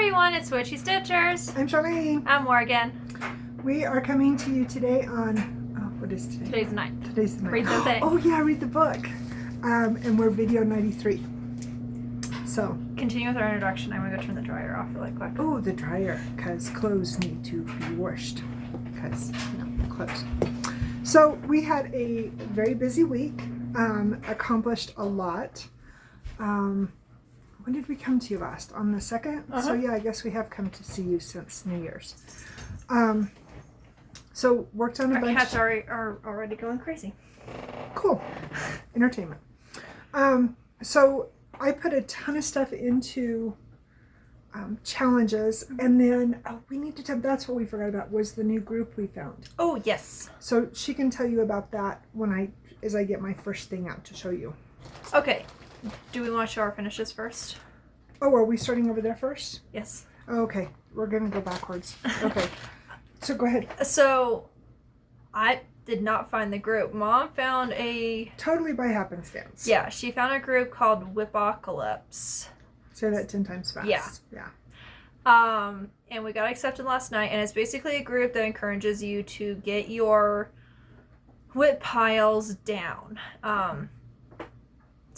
everyone, it's Witchy Stitchers. I'm Charlene. I'm Morgan. We are coming to you today on, what is today? Today's the 9th. Today's the 9th. Read the thing. Oh yeah, read the book. And we're video 93. So. Continue with our introduction. I'm gonna go turn the dryer off really quick. Oh, the dryer, because clothes need to be washed. Because, clothes. So we had a very busy week, accomplished a lot. When did we come to you last? On the 2nd? So yeah, I guess we have come to see you since New Year's. So worked on a bunch. Our cats are already going crazy. Cool. Entertainment. So I put a ton of stuff into challenges, and then we need to tell, that's what we forgot about, was the new group we found. Oh, yes. So she can tell you about that as I get my first thing out to show you. Okay. Do we want to show our finishes first? Oh, are we starting over there first? Yes. Oh, okay. We're going to go backwards. Okay. So go ahead. So, I did not find the group. Mom found a... Totally by happenstance. Yeah, she found a group called WIPS. Say that 10 times fast. Yeah. Yeah. And we got accepted last night, and it's basically a group that encourages you to get your WIP piles down.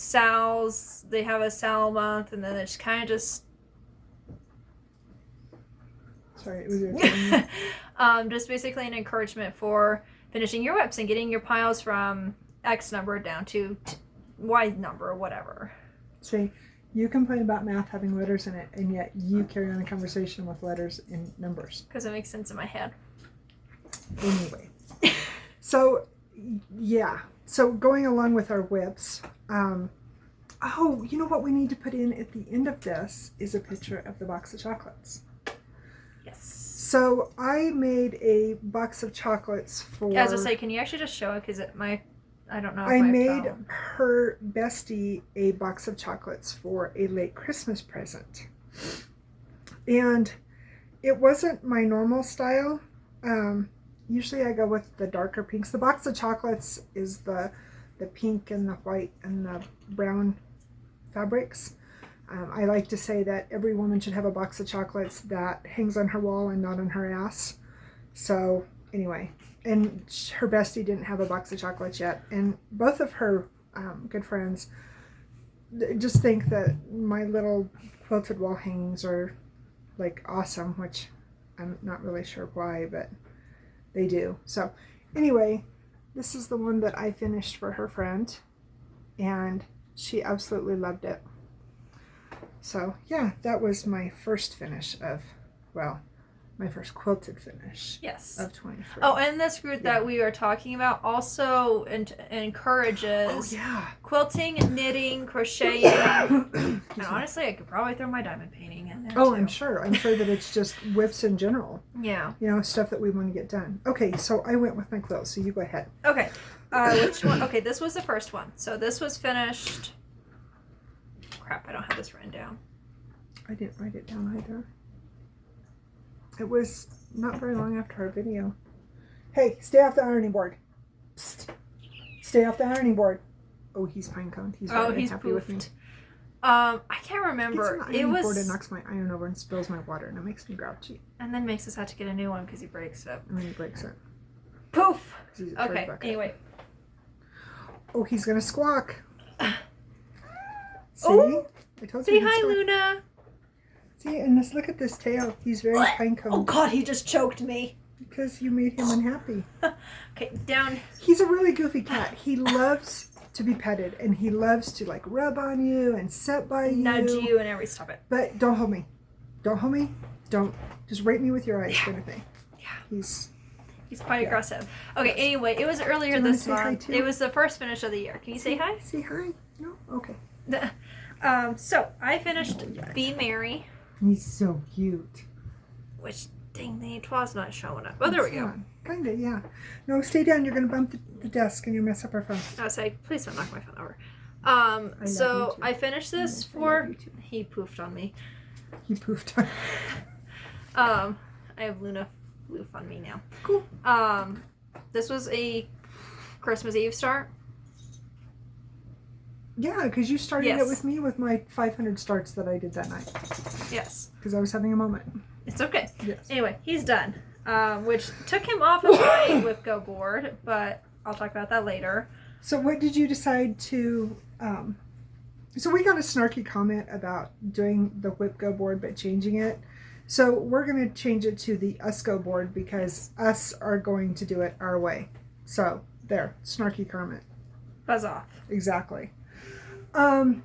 Sal's, they have a Sal month, and then it's kind of just... Sorry, it was your turn. Just basically an encouragement for finishing your WIPs and getting your piles from X number down to Y number or whatever. See, you complain about math having letters in it, and yet you carry on a conversation with letters and numbers. Because it makes sense in my head. Anyway. So, yeah. So going along with our WIPs, oh, you know what we need to put in at the end of this is a picture of the box of chocolates. Yes. So I made a box of chocolates for... As I say, can you actually just show it? Because I don't know if I my made phone... her bestie a box of chocolates for a late Christmas present. And it wasn't my normal style. Usually I go with the darker pinks. The box of chocolates is the pink and the white and the brown fabrics. I like to say that every woman should have a box of chocolates that hangs on her wall and not on her ass. So anyway, and her bestie didn't have a box of chocolates yet. And both of her good friends just think that my little quilted wall hangings are like awesome, which I'm not really sure why, but they do. So anyway, this is the one that I finished for her friend, and she absolutely loved it. So yeah, that was my first finish of, well, my first quilted finish. Yes. Of 23. Oh, and this group that we are talking about also encourages quilting, knitting, crocheting, and honestly, I could probably throw my diamond painting in there too. I'm sure. I'm sure that it's just WIPs in general. Yeah. You know, stuff that we want to get done. Okay, so I went with my quilt, so you go ahead. Okay. Which one? Okay, this was the first one. So this was finished... Crap, I don't have this written down. I didn't write it down either. It was not very long after our video. Hey, stay off the ironing board. Psst. Stay off the ironing board. Oh, he's pine coned. He's very happy with me. I can't remember. It was. Board and knocks my iron over and spills my water, and it makes me grouchy. And then makes us have to get a new one because he breaks it. And then he breaks it. Poof. Okay. Anyway. Oh, he's gonna squawk. See? Oh, I told say you hi, Luna. See, and let's look at this tail. He's very pine coned. Oh God, he just choked me. Because you made him unhappy. Okay, down. He's a really goofy cat. He loves to be petted, and he loves to like rub on you and sit by you. Nudge you and everything. Stop it. But don't hold me. Don't hold me. Don't. Just rate me with your eyes, kind of thing. Yeah. He's quite aggressive. Okay, anyway, it was earlier this month. It was the first finish of the year. Can you say hi? Say hi. No? Okay. So I finished Be Merry. He's so cute. Which, dang, the twas not showing up. Oh, there we go. Kinda, yeah. No, stay down. You're gonna bump the desk and you'll mess up our phone. I was like, please don't knock my phone over. So I finished this for... He poofed on me. He poofed on I have Luna floof on me now. Cool. This was a Christmas Eve start. Yeah, because you started Yes. it with me with my 500 starts that I did that night. Yes. Because I was having a moment. It's okay. Yes. Anyway, he's done. Which took him off of my Whip Go board, but I'll talk about that later. So what did you decide to... So we got a snarky comment about doing the Whip Go board but changing it. So we're going to change it to the Us Go board because us are going to do it our way. So there, snarky comment. Buzz off. Exactly. The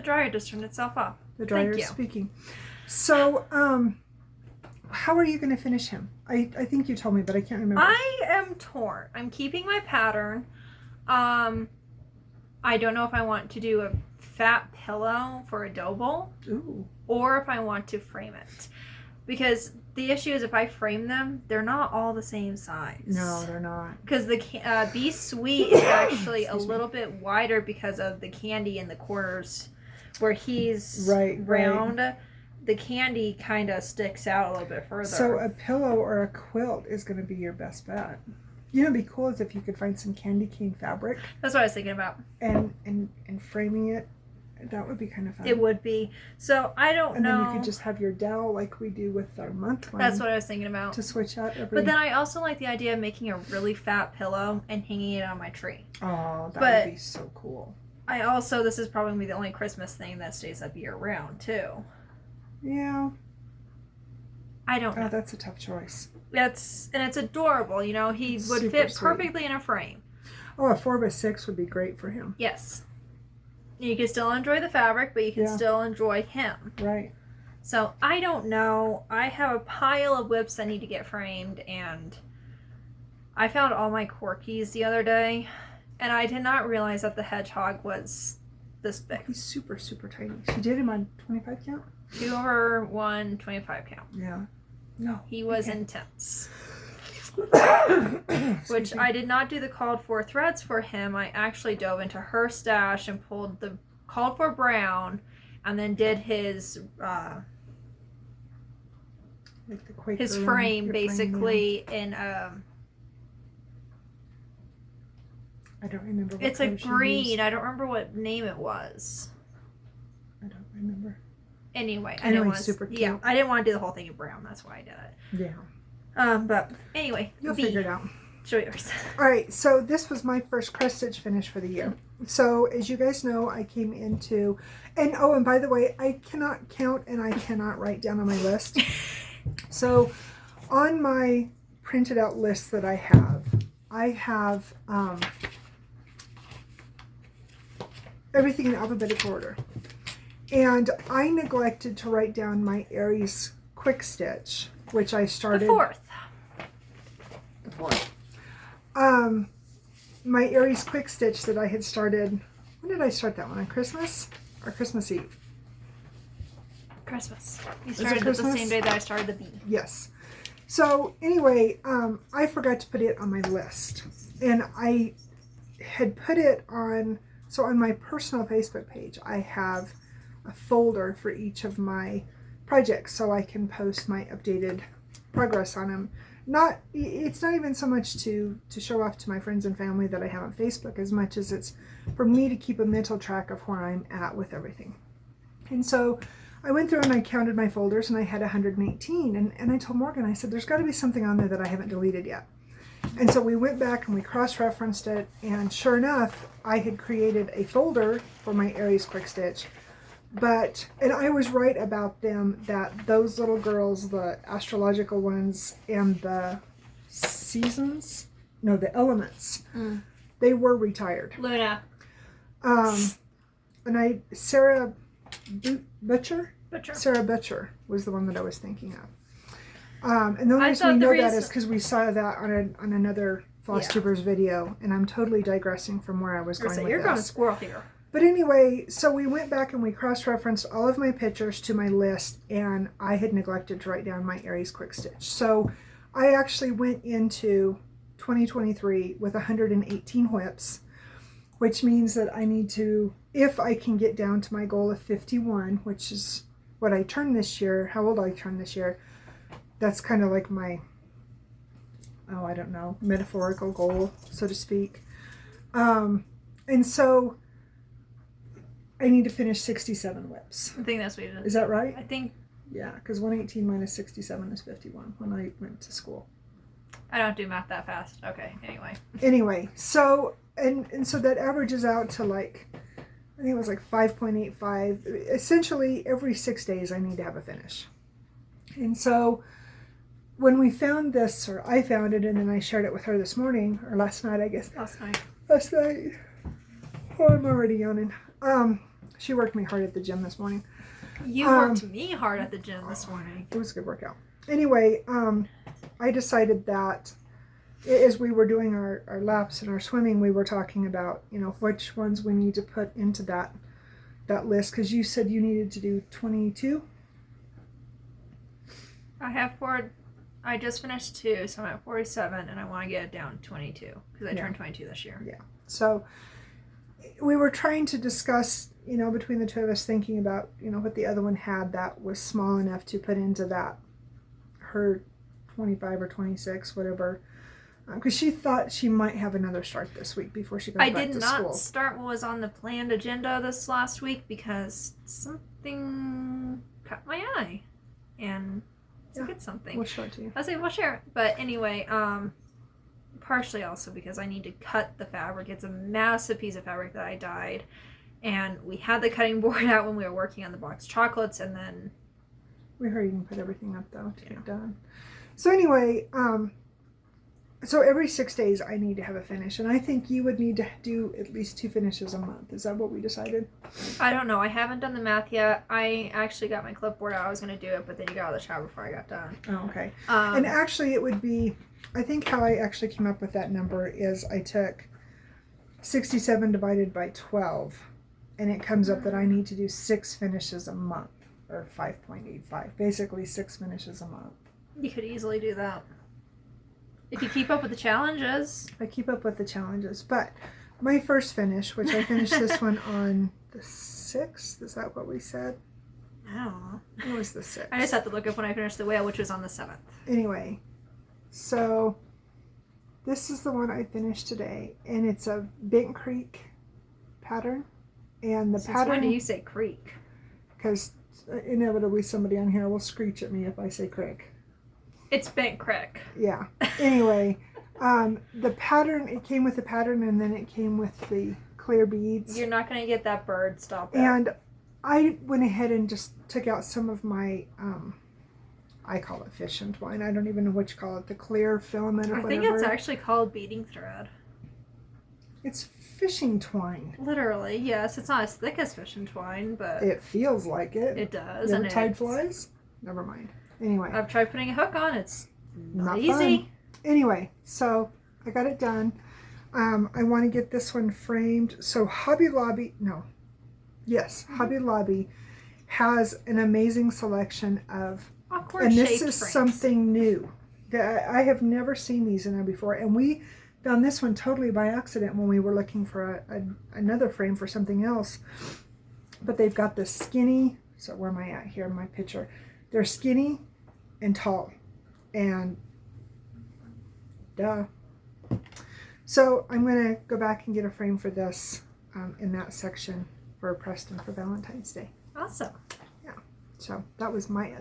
dryer just turned itself off. The dryer Thank is you. speaking. So how are you going to finish him? I think you told me, but I can't remember. I am torn. I'm keeping my pattern. I don't know if I want to do a fat pillow for a dough bowl. Ooh. Or if I want to frame it. Because the issue is if I frame them, they're not all the same size. No, they're not. Because the Be Sweet is actually a Excuse me. little bit wider because of the candy in the corners where he's Right. round. The candy kind of sticks out a little bit further. So a pillow or a quilt is going to be your best bet. You know, it'd be cool is if you could find some candy cane fabric That's what I was thinking about. and framing it. That would be kind of fun. It would be. So I don't and know. then you could just have your dowel like we do with our month one. That's what I was thinking about. To switch out every. But then I also like the idea of making a really fat pillow and hanging it on my tree. Oh, that but- would be so cool. I also, this is probably going to be the only Christmas thing that stays up year round too. Yeah. I don't know. Oh, that's a tough choice. And it's adorable, you know. He would Super fit sweet. perfectly in a frame. Oh, a 4x6 would be great for him. Yes. You can still enjoy the fabric, but you can Yeah. still enjoy him. Right. So I don't know. I have a pile of whips that need to get framed, and I found all my corkies the other day, and I did not realize that the hedgehog was this big. He's super, super tiny. She did him on 25 count? 2 over 1, 25 count. Yeah. No. He was Okay. intense. Excuse Which me. I did not do the called for threads for him. I actually dove into her stash and pulled the called for brown, and then did his Like the Quaker his one, frame your basically in yeah. I don't remember what it's a color she green. used. I don't remember what name it was. I don't remember. Anyway, I Anyway, didn't want to. super cute. Yeah, I didn't want to do the whole thing in brown. That's why I did it. Yeah. But anyway, You'll B, figure it out. show yours. All right, so this was my first cross stitch finish for the year. So as you guys know, I came into, and oh, and by the way, I cannot count and I cannot write down on my list. So on my printed out list that I have everything in alphabetical order. And I neglected to write down my Aries quick stitch, which I started. The fourth. The fourth. My Aries quick stitch that I had started. When did I start that one? On Christmas or Christmas Eve? Christmas. You it started it the Christmas? same day that I started the B. Yes. So anyway, I forgot to put it on my list, and I had put it on. So on my personal Facebook page, I have a folder for each of my projects, so I can post my updated progress on them. It's not even so much to show off to my friends and family that I have on Facebook, as much as it's for me to keep a mental track of where I'm at with everything. And so I went through and I counted my folders, and I had 118, and I told Morgan, I said, there's got to be something on there that I haven't deleted yet. And so we went back and we cross-referenced it, and sure enough, I had created a folder for my Aries Quick Stitch. And I was right about them, that those little girls, the astrological ones and the the elements, they were retired. Luna. And Sarah Butcher? Butcher. Sarah Butcher was the one that I was thinking of. And the only I reason we thought the know that reason- is because we saw that on another Flosstubers video, and I'm totally digressing from where I was going with You're this. going to squirrel here. But anyway, so we went back and we cross-referenced all of my pictures to my list, and I had neglected to write down my Aries Quick Stitch. So I actually went into 2023 with 118 whips, which means that I need to, if I can get down to my goal of 51, which is what I turned this year, how old I turned this year, that's kind of like my, I don't know, metaphorical goal, so to speak. And so I need to finish 67 WIPS. I think that's what it is. Is that right? I think Yeah, because 118 minus 67 is 51 when I went to school. I don't do math that fast. Okay, anyway. Anyway, so and so that averages out to like, I think it was like 5.85. Essentially, every 6 days I need to have a finish. And so when we found this, or I found it, and then I shared it with her this morning, or last night, I guess. Last night. Oh, I'm already yawning. She worked me hard at the gym this morning. You worked me hard at the gym this morning. It was a good workout. Anyway, I decided that as we were doing our laps and our swimming, we were talking about, which ones we need to put into that list, because you said you needed to do 22. I have 4. I just finished 2, so I'm at 47, and I want to get it down to 22 because I turned 22 this year. Yeah. So we were trying to discuss, between the two of us, thinking about, what the other one had that was small enough to put into that, her 25 or 26, whatever. Because she thought she might have another start this week before she goes back to school. I did not start what was on the planned agenda this last week because something caught my eye. And it's a good something. We'll show it to you. I'll say we'll share it. But anyway, partially also because I need to cut the fabric. It's a massive piece of fabric that I dyed. And we had the cutting board out when we were working on the box chocolates, and then... We heard you can put everything up, though, to get done. So anyway, so every 6 days I need to have a finish. And I think you would need to do at least 2 finishes a month. Is that what we decided? I don't know. I haven't done the math yet. I actually got my clipboard out. I was going to do it, but then you got out of the shower before I got done. Oh, okay. And actually it would be... I think how I actually came up with that number is I took 67 divided by 12, and it comes up that I need to do 6 finishes a month, or 5.85. Basically 6 finishes a month. You could easily do that. If you keep up with the challenges. I keep up with the challenges, but my first finish, which I finished this one on the 6th, is that what we said? I don't know. It was the 6th. I just have to look up when I finished the whale, which was on the 7th. Anyway, so this is the one I finished today, and it's a Bent Creek pattern. And the Since pattern... when do you say creek? Because inevitably somebody on here will screech at me if I say creek. It's Bent Creek. Yeah. Anyway, the pattern, it came with the pattern, and then it came with the clear beads. You're not going to get that bird. Stop it. And I went ahead and just took out some of my, I call it fishing twine. I don't even know what you call it. The clear filament or whatever. I think it's actually called beading thread. It's fishing twine. Literally, yes. It's not as thick as fishing twine, but... It feels like it. It does. You ever and tied flies? Never mind. Anyway. I've tried putting a hook on. It's not Not easy. Fun. Anyway, so I got it done. I want to get this one framed. So Hobby Lobby has an amazing selection of, Awkward and this shaped is frames. something new. I have never seen these in there before, and we found this one totally by accident when we were looking for another frame for something else. But they've got the skinny, so where am I at here in my picture? They're skinny and tall, and duh. So I'm going to go back and get a frame for this in that section for Preston for Valentine's Day. Awesome. Yeah. So that was my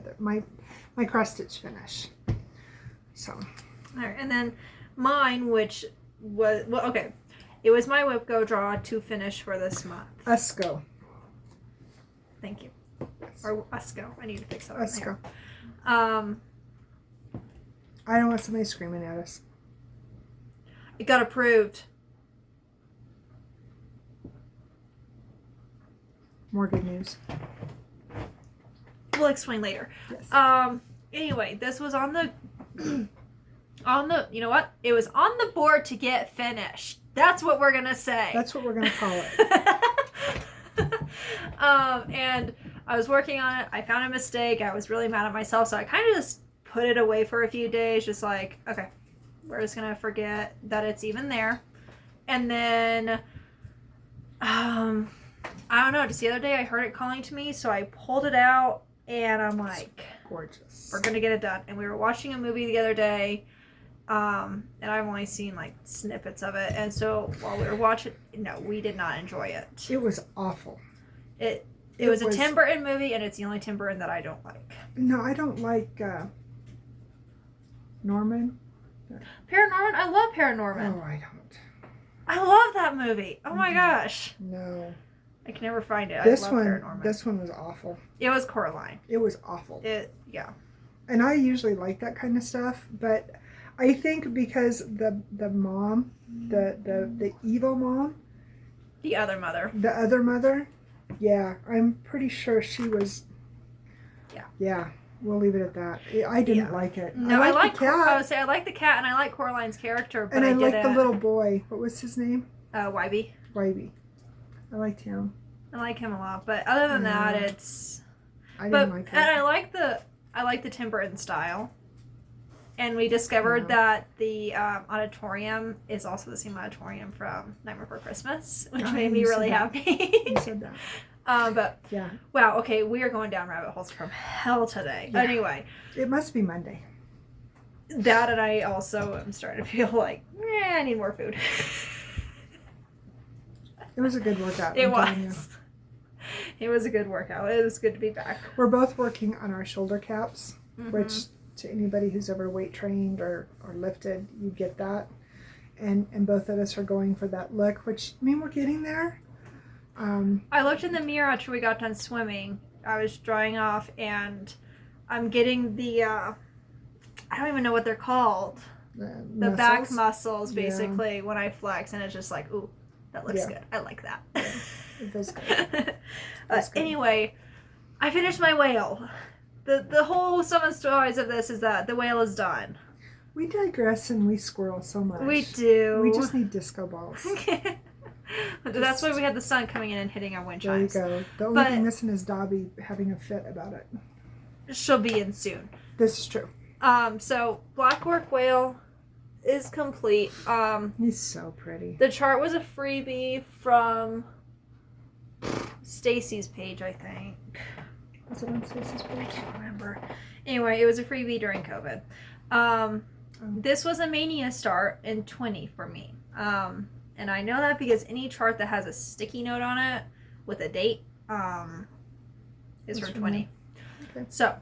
cross stitch finish. So. All right, and then mine, which was, well, okay, it was my Whip Go Draw to finish for this month. Us go. Thank you. Or us go. I need to fix that. Us go. I I don't want somebody screaming at us. It got approved. More good news. We'll explain later. Yes. Anyway, this was on the you know what? It was on the board to get finished. That's what we're gonna say. That's what we're gonna call it. And I was working on it. I found a mistake. I was really mad at myself, so I kind of just put it away for a few days, just like, okay, we're just gonna forget that it's even there. And then I don't know, just the other day I heard it calling to me, so I pulled it out and I'm like, Gorgeous. we're gonna get it done. And we were watching a movie the other day, and I've only seen like snippets of it, and so while we were watching, no, we did not enjoy it. It was awful. It was a Tim Burton movie, and it's the only Tim Burton that I don't like. No, I don't like Norman. Paranorman? I love Paranorman. Oh, I don't. I love that movie. Oh my gosh. No. I can never find it. This I love one, Paranorman. this one was awful. It was Coraline. It was awful. Yeah. And I usually like that kind of stuff, but I think because the mom, the evil mom, The other mother. the other mother, yeah, I'm pretty sure she was. Yeah. Yeah. We'll leave it at that. I didn't like it. No, I like the cat. I would say I like the cat, and I like Coraline's character, but And I like get the little boy. What was his name? Wybie. Wybie. I liked him. I like him a lot, but other than that, it's. I didn't like it. And I like the Tim Burton style. And we discovered that the auditorium is also the same auditorium from Nightmare Before Christmas, which made me really happy. You said that. But yeah. Wow. Okay, we are going down rabbit holes from hell today. Yeah. Anyway, it must be Monday. That, and I also am starting to feel like I need more food. It was a good workout. It was. It was a good workout. It was good to be back. We're both working on our shoulder caps, Mm-hmm. which to anybody who's ever weight trained or lifted, you get that. And both of us are going for that look, which, I mean, we're getting there. I looked in the mirror after we got done swimming. I was drying off, and I'm getting the, I don't even know what they're called. The back muscles, basically, when I flex, and it's just like, ooh, that looks good. I like that. Yeah, it feels good. Anyway, I finished my whale. The whole sum stories of this is that the whale is done. We digress and we squirrel so much. We do. We just need disco balls. That's why we had the sun coming in and hitting our wind chimes. There you go. The only thing missing is Dobby having a fit about it. She'll be in soon. This is true. So Black Orc Whale is complete. He's so pretty. The chart was a freebie from Stacy's page, I think. Was it on Stacy's page? I can't remember. Anyway, it was a freebie during COVID. This was a Mania start in 20 for me. And I know that because any chart that has a sticky note on it with a date is for 20. Okay. So,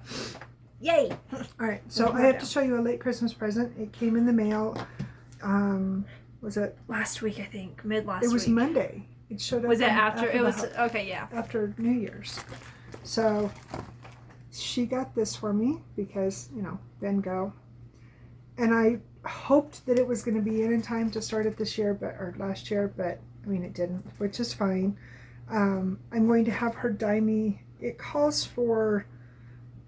yay! All right, so I have to show you a late Christmas present. It came in the mail. Was it last week? I think mid-last week. It was Monday. It showed up. Was it after? It was okay. Yeah. After New Year's. So she got this for me because then go. And I hoped that it was going to be in time to start it this year, or last year, but I mean it didn't, which is fine. I'm going to have her dye me. It calls for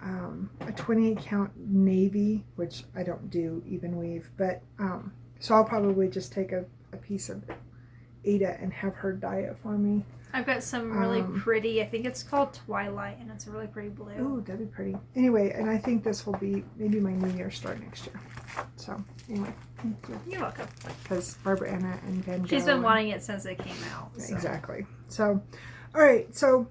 a 28 count navy, which I don't do even weave, but so I'll probably just take a piece of Ada and have her dye it for me. I've got some really pretty, I think it's called Twilight, and it's a really pretty blue. Ooh, that'd be pretty. Anyway, and I think this will be maybe my New Year start next year. So, anyway, thank you. You're welcome. Because Barbara Anna and Van Gogh. She's been wanting it since it came out. So. Exactly. So, all right. So,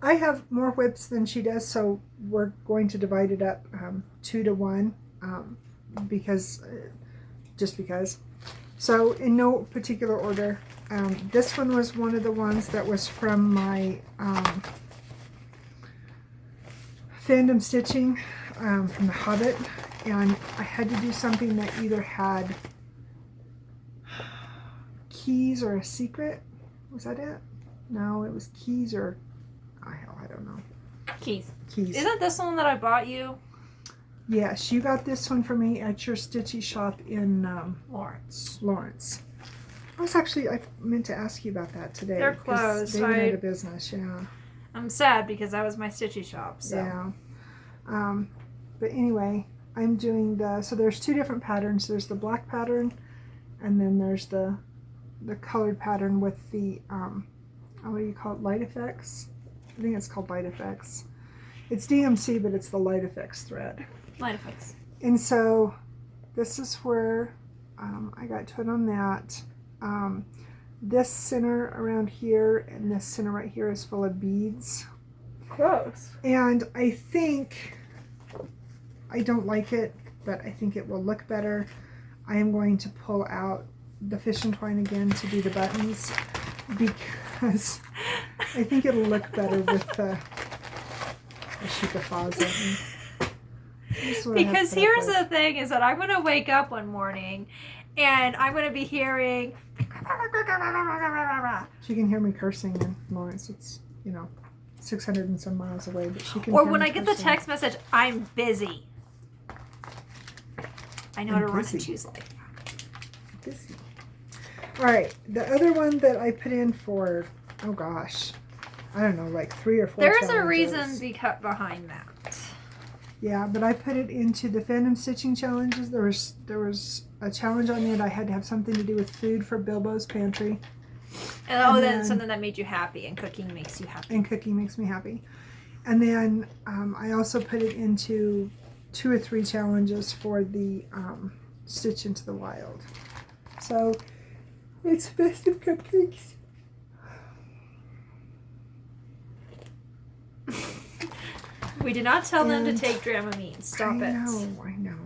I have more whips than she does, so we're going to divide it up 2 to 1 just because. So, in no particular order. This one was one of the ones that was from my fandom stitching from The Hobbit, and I had to do something that either had keys or a secret. Was that it? No, it was keys or I don't know. Keys. Keys. Isn't this one that I bought you? Yes, you got this one for me at your stitchy shop in Lawrence. I meant to ask you about that today. They're closed. They went out of business, yeah. I'm sad because that was my stitchy shop. So. Yeah. But anyway, I'm doing so there's 2 different patterns. There's the black pattern, and then there's the colored pattern with the, what do you call it, light effects? I think it's called light effects. It's DMC, but it's the light effects thread. Light effects. And so this is where I got to it on that. This center around here and this center right here is full of beads. Gross. And I think, I don't like it, but I think it will look better. I am going to pull out the fishing twine again to do the buttons because I think it'll look better with the shikafaz. Because here's the thing is that I'm going to wake up one morning and I'm going to be hearing... She can hear me cursing in Lawrence. It's, 600 and some miles away, but she can Or hear when me I get the cursing. text message, I'm busy. I know how to run and busy. choose life. Busy. All right, the other one that I put in for, oh gosh, I don't know, like 3 or 4 There's challenges. a reason behind that. Yeah, but I put it into the fandom stitching challenges. There was a challenge on it. I had to have something to do with food for Bilbo's pantry. And then something that made you happy, and cooking makes you happy. And cooking makes me happy. And then I also put it into 2 or 3 challenges for the Stitch into the Wild. So it's festive cupcakes. We did not tell them to take Dramamine. Stop it. I know.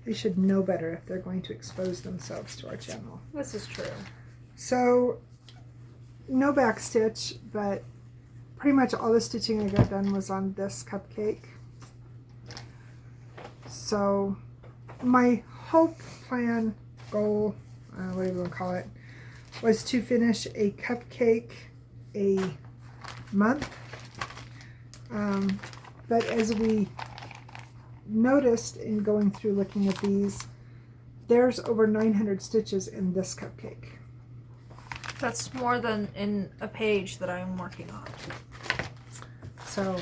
They should know better if they're going to expose themselves to our channel. This is true. So, no back stitch, but pretty much all the stitching I got done was on this cupcake. So, my hope, plan, goal, whatever you want to call it, was to finish a cupcake a month. But as we noticed in going through looking at these, there's over 900 stitches in this cupcake. That's more than in a page that I'm working on. So,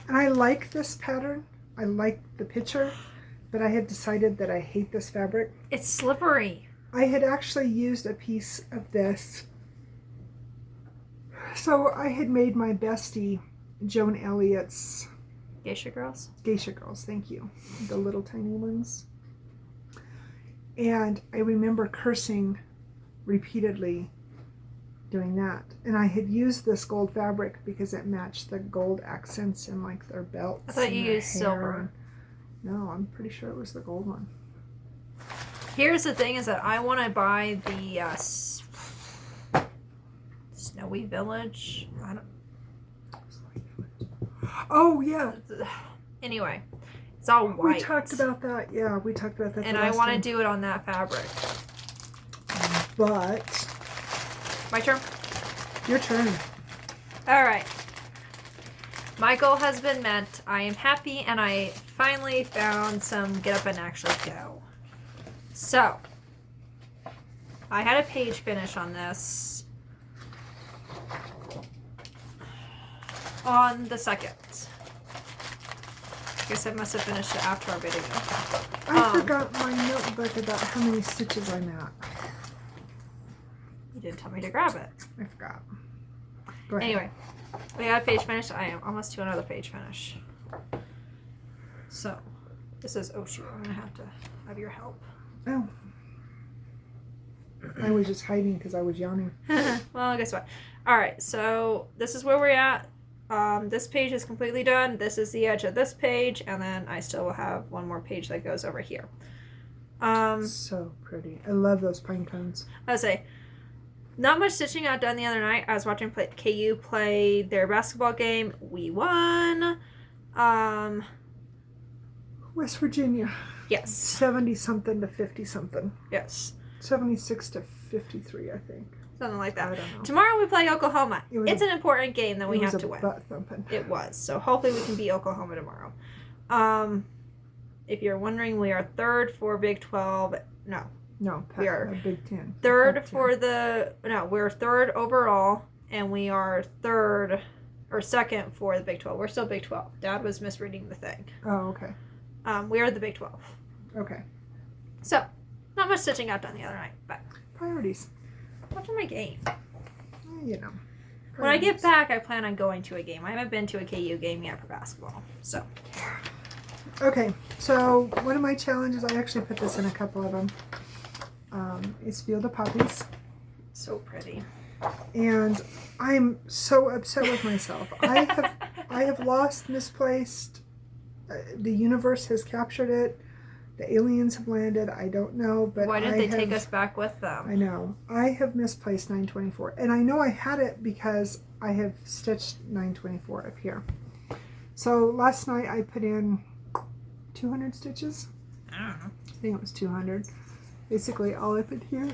and I like this pattern. I like the picture, but I had decided that I hate this fabric. It's slippery. I had actually used a piece of this. So I had made my bestie, Joan Elliott's Geisha Girls? Geisha Girls, thank you. The little tiny ones. And I remember cursing repeatedly doing that. And I had used this gold fabric because it matched the gold accents in like their belts. I thought you their used silver. No, I'm pretty sure it was the gold one. Here's the thing is that I want to buy the Snowy Village. I don't... Oh, yeah. Anyway, it's all white. We talked about that. Yeah, we talked about that. And I want to do it on that fabric. But My turn? your turn. All right. My goal has been met. I am happy, and I finally found some get up and actually go. So, I had a page finish on this on the 2nd. I guess I must have finished it after our video. I forgot my notebook about how many stitches I'm at. You didn't tell me to grab it. I forgot. Go ahead. Anyway, we got a page finish. I am almost to another page finish. So, this is, oh shoot, I'm going to have to have your help. Oh. I was just hiding because I was yawning. Well, guess what? Alright, so this is where we're at. This page is completely done. This is the edge of this page, and then I still will have one more page that goes over here. So pretty. I love those pine cones. I would say, not much stitching got done the other night. I was watching KU play their basketball game. We won. West Virginia. Yes. 70 something to 50 something. Yes. 76 to 53, I think. Something like I that. don't know. Tomorrow we play Oklahoma. It's an important game that we have to win. Butt thumping. It was. So hopefully we can beat Oklahoma tomorrow. If you're wondering, we are 3rd for Big 12. No. No, We are Big 10. 3rd Pac-10. for the... No, we're 3rd overall. And we are 3rd or 2nd for the Big 12. We're still Big 12. Dad was misreading the thing. Oh, okay. We are the Big 12. Okay. So, not much stitching got done the other night. But Priorities. watching my game. You know. When I get back, I plan on going to a game. I haven't been to a KU game yet for basketball. So... Okay, so one of my challenges, I actually put this in a couple of them, is Field of Poppies. So pretty. And I'm so upset with myself. I have lost, misplaced. The universe has captured it. The aliens have landed. I don't know, but why didn't they take us back with them? I know. I have misplaced 924. And I know I had it because I have stitched 924 up here. So last night I put in 200 stitches. I don't know. I think it was 200. Basically all up in here.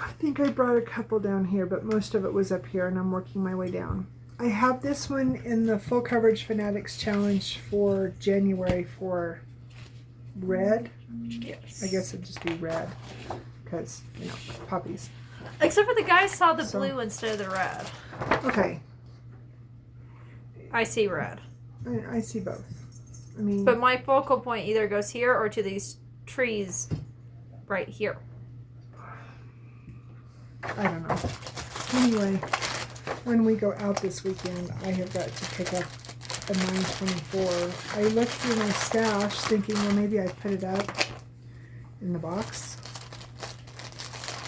I think I brought a couple down here, but most of it was up here, and I'm working my way down. I have this one in the Full Coverage Fanatics Challenge for January for red. Yes. I guess it'd just be red because, you know, puppies. Except for the guys saw the blue instead of the red. Okay. I see red. I see both. I mean, but my focal point either goes here or to these trees right here. I don't know. Anyway, when we go out this weekend, I have got to pick up a 924. I looked through my stash thinking, well, maybe I put it up in the box.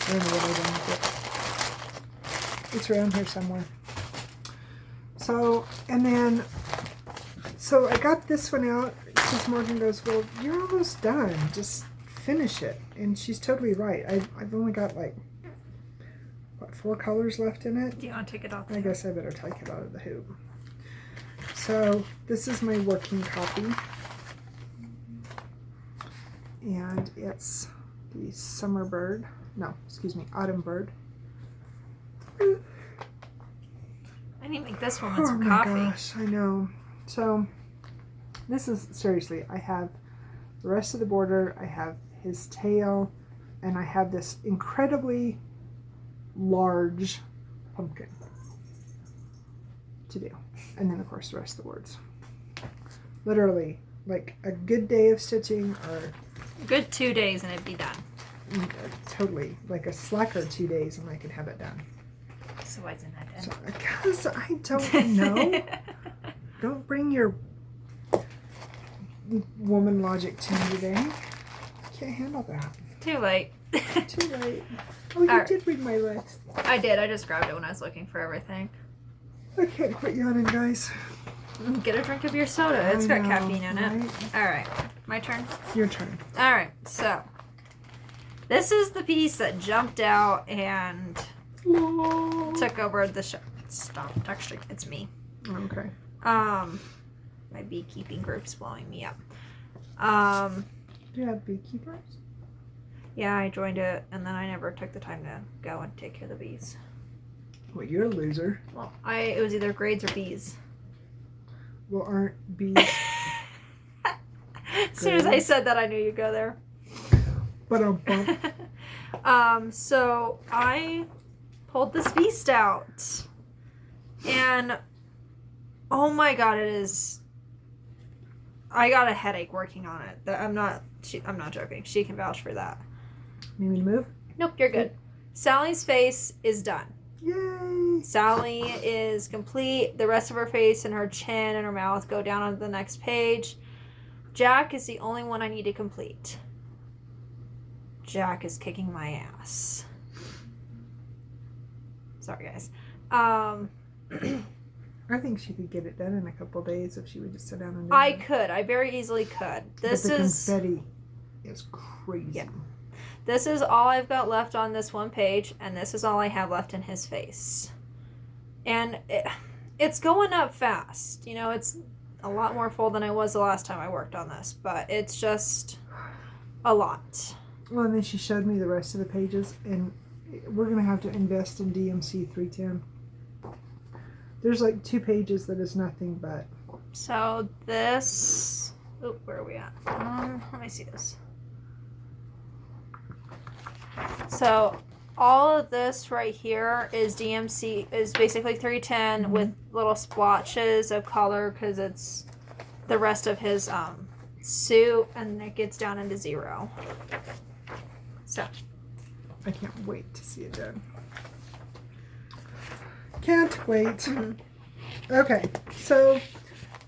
I don't know what I done with it. It's around here somewhere. So, and then, so I got this one out because Morgan goes, well, you're almost done. Just finish it. And she's totally right. I've only got like, what, 4 colors left in it? Do you want to take it off? I guess I better take it out of the hoop. So this is my working copy. And it's the Summer Bird. No, excuse me, Autumn Bird. I need to make this woman some coffee. Oh my gosh, I know. So this is, seriously, I have the rest of the border, I have his tail, and I have this incredibly large pumpkin to do. And then of course the rest of the words. Literally, like a good day of stitching or good 2 days and it'd be done. Totally. Like a slacker 2 days and I could have it done. So why isn't that done? So, because I don't know. Don't bring your woman logic to me today. I can't handle that. Too late. Too late. Oh, you did read my list. I did. I just grabbed it when I was looking for everything. I can't quit yawning, guys. Get a drink of your soda. It's got caffeine in it. Right? All right. My turn? Your turn. All right. So, this is the piece that jumped out and took over the show. Stop texturing. It's me. Okay. My beekeeping group's blowing me up. Do you have beekeepers? Yeah, I joined it, and then I never took the time to go and take care of the bees. Well, you're a loser. Well, it was either grades or bees. Well, aren't bees... As soon as I said that, I knew you'd go there. But so I pulled this beast out, and oh my god, it is. I got a headache working on it. I'm not joking. She can vouch for that. Need me to move? Nope, you're good. Sally's face is done. Yay! Sally is complete. The rest of her face and her chin and her mouth go down onto the next page. Jack is the only one I need to complete. Jack is kicking my ass. Sorry, guys. I think she could get it done in a couple days if she would just sit down and do I it. could. I very easily could. But the confetti is crazy. Yeah. This is all I've got left on this one page, and this is all I have left in his face. And it's going up fast. You know, it's a lot more full than I was the last time I worked on this, but it's just a lot. Well, and then she showed me the rest of the pages, and we're going to have to invest in DMC 310. There's like 2 pages that is nothing but... So this... Oh, where are we at? Let me see this. So all of this right here is DMC, is basically 310 with little splotches of color because it's the rest of his suit, and it gets down into 0. So I can't wait to see it done. Can't wait. Okay, so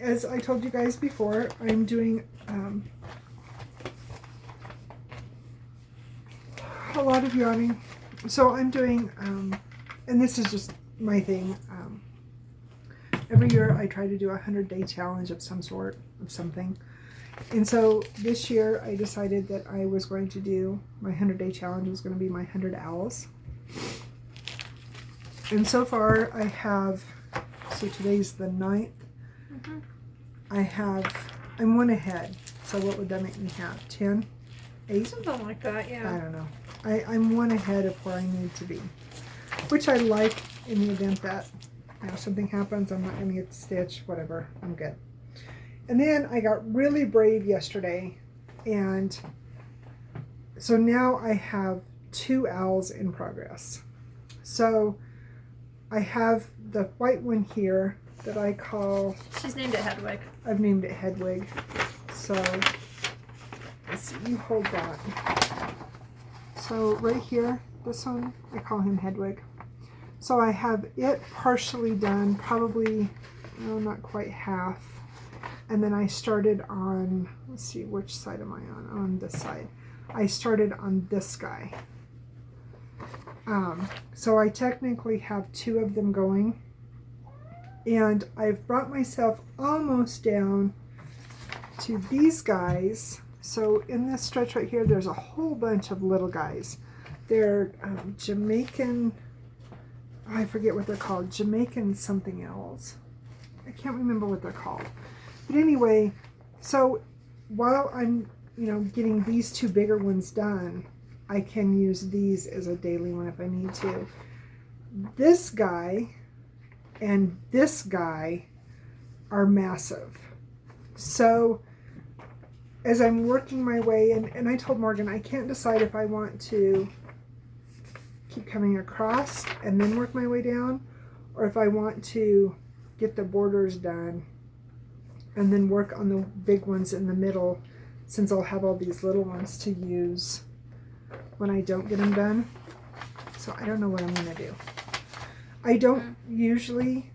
as I told you guys before, I'm doing a lot of yawning. So I'm doing, and this is just my thing. Every year I try to do a 100-day challenge of some sort, of something. And so this year I decided that I was going to do my 100-day challenge was going to be my 100 owls. And so far I have, so today's the 9th. I'm one ahead. So what would that make me have? 10? 8? Something like that, yeah. I don't know. I'm one ahead of where I need to be. Which I like in the event that something happens, I'm not going to get the stitch, whatever, I'm good. And then I got really brave yesterday, and so now I have 2 owls in progress. So I have the white one here that I call... She's named it Hedwig. I've named it Hedwig. So let's see, you hold that. So right here, this one, I call him Hedwig. So I have it partially done, probably, not quite half. And then I started on, let's see, which side am I on? On this side. I started on this guy. So I technically have 2 of them going. And I've brought myself almost down to these guys. So in this stretch right here, there's a whole bunch of little guys. They're Jamaican, I forget what they're called, Jamaican something else. I can't remember what they're called. But anyway, so while I'm, getting these 2 bigger ones done, I can use these as a daily one if I need to. This guy and this guy are massive. So as I'm working my way, and I told Morgan I can't decide if I want to keep coming across and then work my way down, or if I want to get the borders done and then work on the big ones in the middle, since I'll have all these little ones to use when I don't get them done. So I don't know what I'm going to do. I don't usually,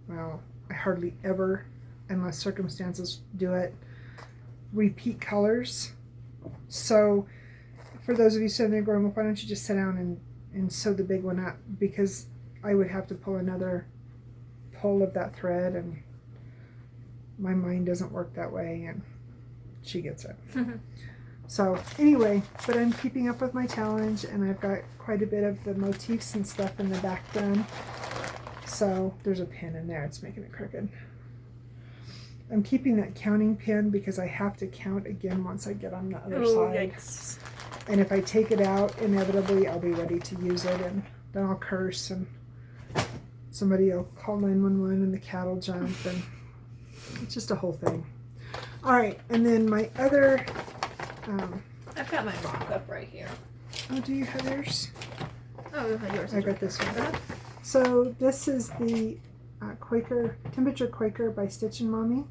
well, I hardly ever, unless circumstances do it, repeat colors. So for those of you sitting there going, well, why don't you just sit down and sew the big one up? Because I would have to pull another pull of that thread, and my mind doesn't work that way, and she gets it. So anyway, but I'm keeping up with my challenge, and I've got quite a bit of the motifs and stuff in the back done. So there's a pin in there, it's making it crooked. I'm keeping that counting pin because I have to count again once I get on the other side. Yikes. And if I take it out, inevitably I'll be ready to use it, and then I'll curse, and somebody will call 911 and the cat will jump, and it's just a whole thing. All right, and then my other... I've got my mock-up right here. Oh, do you have yours? Oh, yours. I got this one. So this is the Quaker, Temperature Quaker by Stitch and Mommy.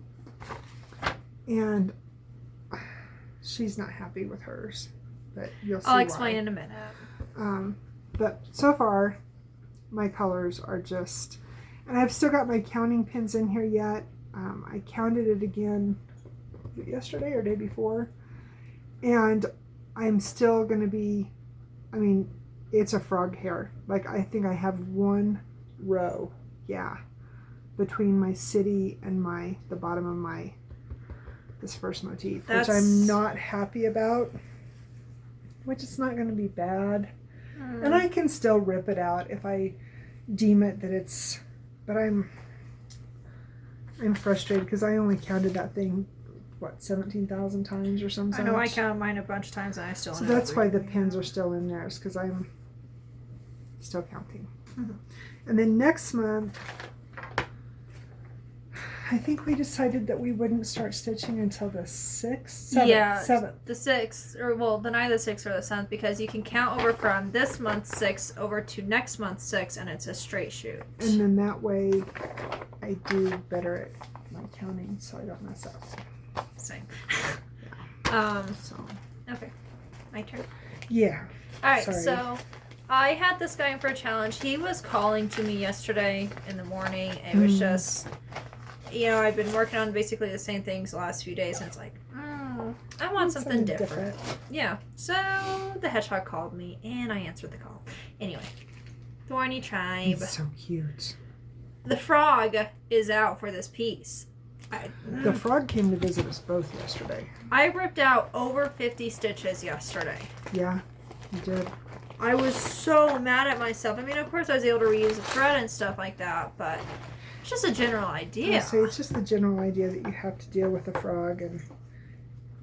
And she's not happy with hers, but you'll see I'll explain why. in a minute. But so far, my colors are just... And I've still got my counting pins in here yet. I counted it again yesterday or day before. And I'm still going to be, it's a frog hair. Like, I think I have 1 row, between my city and the bottom of this first motif, which I'm not happy about, which it's not going to be bad. And I can still rip it out if I deem it that it's, but I'm frustrated because I only counted that thing, 17,000 times or something. I know, I counted mine a bunch of times and I still. So that's why the pins are still in there, because I'm still counting. And then next month, I think we decided that we wouldn't start stitching until the 6th? 7th. The 6th, or well, the night of the 6th or the 7th, because you can count over from this month's 6th over to next month's 6th, and it's a straight shoot. And then that way I do better at my counting, so I don't mess up. Same. So. Okay, my turn. Yeah. All right, Sorry. so I had this guy in for a challenge. He was calling to me yesterday in the morning. It was just, I've been working on basically the same things the last few days, and it's like, I want something different. Yeah. So the hedgehog called me, and I answered the call. Anyway, Thorny Tribe. He's so cute. The frog is out for this piece. The frog came to visit us both yesterday. I ripped out over 50 stitches yesterday. Yeah, you did. I was so mad at myself. I mean, of course I was able to reuse the thread and stuff like that, but it's just a general idea. So it's just the general idea that you have to deal with a frog, and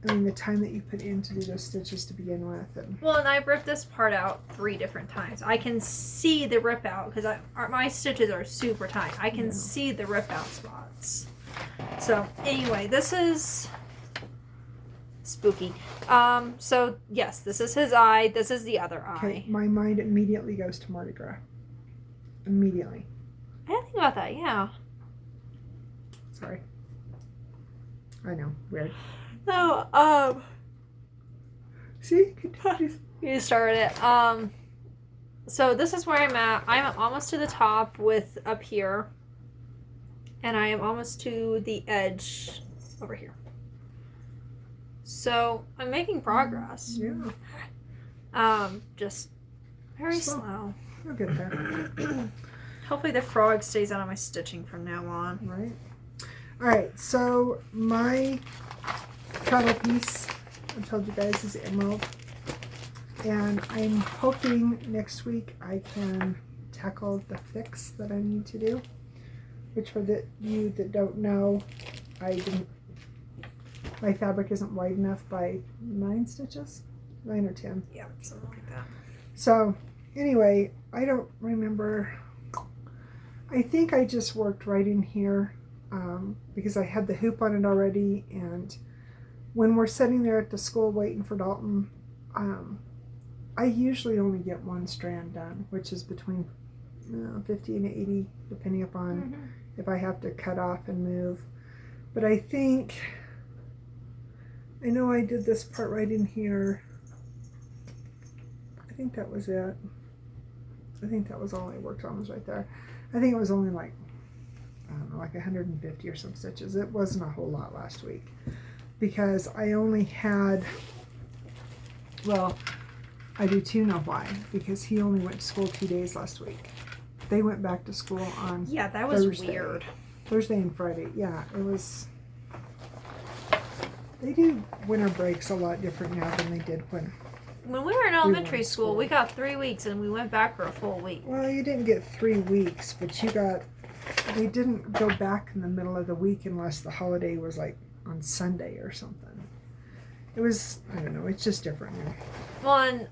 I mean the time that you put in to do those stitches to begin with. And well, and I ripped this part out 3 different times. I can see the rip out because my stitches are super tight. I can see the rip out spots. So anyway, this is spooky. So yes, this is his eye. This is the other eye. Okay, my mind immediately goes to Mardi Gras. Immediately. I didn't think about that. Yeah. Sorry. I know. Weird. No. See? Continue. You started it. So this is where I'm at. I'm almost to the top with up here. And I am almost to the edge over here. So I'm making progress. Yeah. Just very slow. You'll get there. Hopefully the frog stays out of my stitching from now on. Right. Alright, so my travel piece, I told you guys, is emerald. And I'm hoping next week I can tackle the fix that I need to do. Which for you that don't know, my fabric isn't wide enough by 9 stitches? 9 or 10. Yeah, something like that. So, anyway, I don't remember. I think I just worked right in here because I had the hoop on it already, and when we're sitting there at the school waiting for Dalton, I usually only get 1 strand done, which is between 50 and 80, depending upon if I have to cut off and move. But I know I did this part right in here. I think that was it. I think that was all I worked on, was right there. I think it was only like, I don't know, like 150 or some stitches. It wasn't a whole lot last week because I only had, well, I do too know why, because he only went to school 2 days last week. They went back to school on yeah, that was Thursday. Weird. Thursday and Friday. Yeah, it was. They do winter breaks a lot different now than they did when we were in elementary school, we got 3 weeks and we went back for a full week. Well, you didn't get 3 weeks, but they didn't go back in the middle of the week unless the holiday was like on Sunday or something. It was, I don't know, it's just different now. Well, and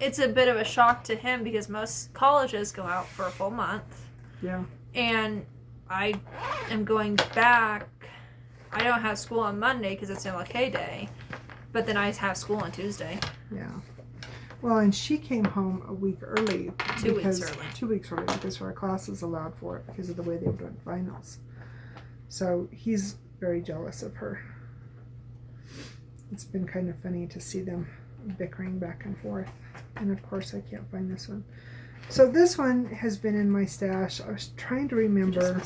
it's a bit of a shock to him because most colleges go out for a full month. Yeah. And I am going back. I don't have school on Monday because it's MLK Day, but then I have school on Tuesday. Yeah. Well, and she came home a week early. 2 weeks early. 2 weeks early because her classes allowed for it because of the way they were doing finals. So he's very jealous of her. It's been kind of funny to see them bickering back and forth. And of course I can't find this one. So this one has been in my stash. I was trying to remember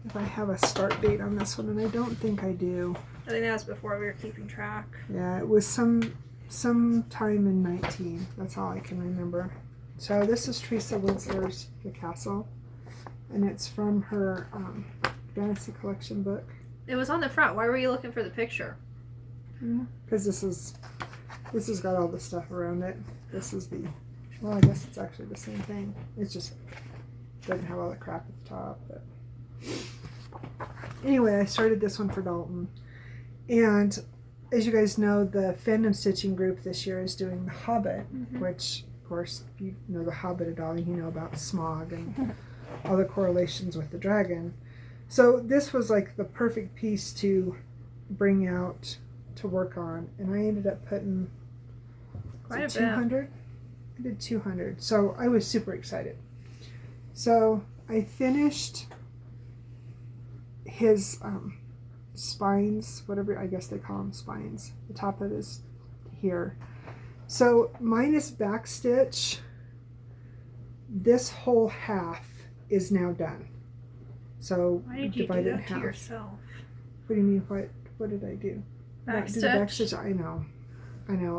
if I have a start date on this one, and I don't think I do. I think that was before we were keeping track. Yeah, it was some time in 19. That's all I can remember. So this is Teresa Winsler's The Castle, and it's from her fantasy collection book. It was on the front. Why were you looking for the picture? Because this has got all the stuff around it. This is the, well, I guess it's actually the same thing. It just doesn't have all the crap at the top. But anyway, I started this one for Dalton. And as you guys know, the fandom stitching group this year is doing The Hobbit, which, of course, if you know The Hobbit at all, you know about Smaug and all the correlations with the dragon. So this was like the perfect piece to bring out to work on, and I ended up putting quite a bit. 200. I did 200, so I was super excited. So I finished his spines, whatever, I guess they call them spines. The top of it is here. So minus back stitch, this whole half is now done. So why did you do that to yourself? What do you mean? What did I do? Backstitch? Backstitch. I know.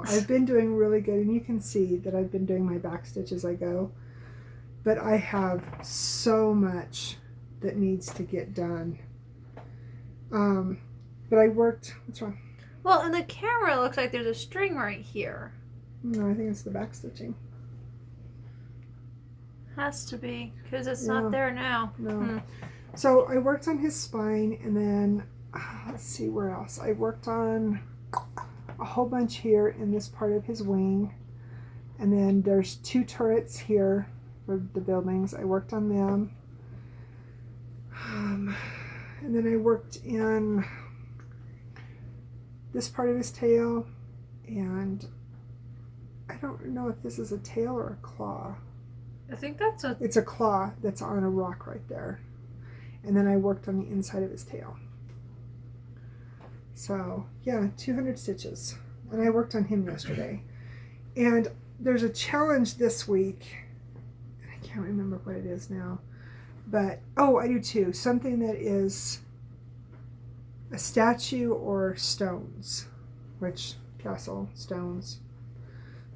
I've been doing really good, and you can see that I've been doing my backstitch as I go. But I have so much that needs to get done. But I worked, what's wrong? Well, in the camera, it looks like there's a string right here. No, I think it's the back stitching. Has to be, because it's Yeah. not there now. No. So I worked on his spine, and then let's see where else. I worked on a whole bunch here in this part of his wing, and then there's 2 turrets here for the buildings. I worked on them, and then I worked in this part of his tail, and I don't know if this is a tail or a claw. I think that's a... It's a claw that's on a rock right there. And then I worked on the inside of his tail. So, yeah, 200 stitches. And I worked on him yesterday. And there's a challenge this week. I can't remember what it is now. But, oh, I do too. Something that is a statue or stones. Which, castle, stones.